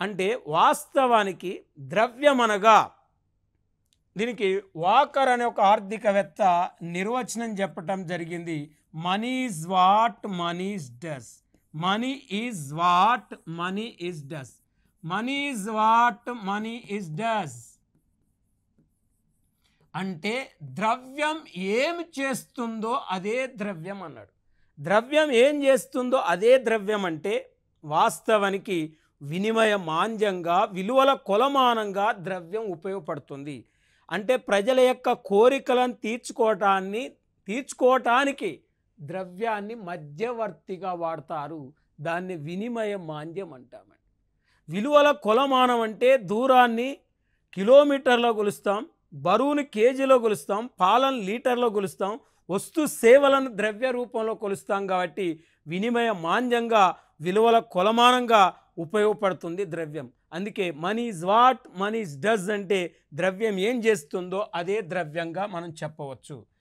అంటే వాస్తవానికి ద్రవ్యమనగా దీనికి వాకర్ అనే ఒక ఆర్థికవేత్త నిర్వచనం చెప్పటం జరిగింది. Money is what money is does. Money is what money is does. Money is what money is does అంటే ద్రవ్యం ఏం చేస్తుందో అదే ద్రవ్యం అన్నాడు. ద్రవ్యం ఏం చేస్తుందో అదే ద్రవ్యం అంటే వాస్తవానికి వినిమయ మాంద్యంగా విలువల కొలమానంగా ద్రవ్యం ఉపయోగపడుతుంది. అంటే ప్రజల యొక్క కోరికలను తీర్చుకోవటానికి ద్రవ్యాన్ని మధ్యవర్తిగా వాడతారు. దాన్ని వినిమయ మాంద్యం అంటామండి. విలువల కొలమానం అంటే దూరాన్ని కిలోమీటర్లో కొలుస్తాం, బరువుని కేజీలో కొలుస్తాం, పాలను లీటర్లో కొలుస్తాం, వస్తు సేవలను ద్రవ్య రూపంలో కొలుస్తాం. కాబట్టి వినిమయ మాంద్యంగా విలువల కొలమానంగా ఉపయోగపడుతుంది ద్రవ్యం. అందుకే money is what money is does అంటే ద్రవ్యం ఏం చేస్తుందో అదే ద్రవ్యంగా మనం చెప్పవచ్చు.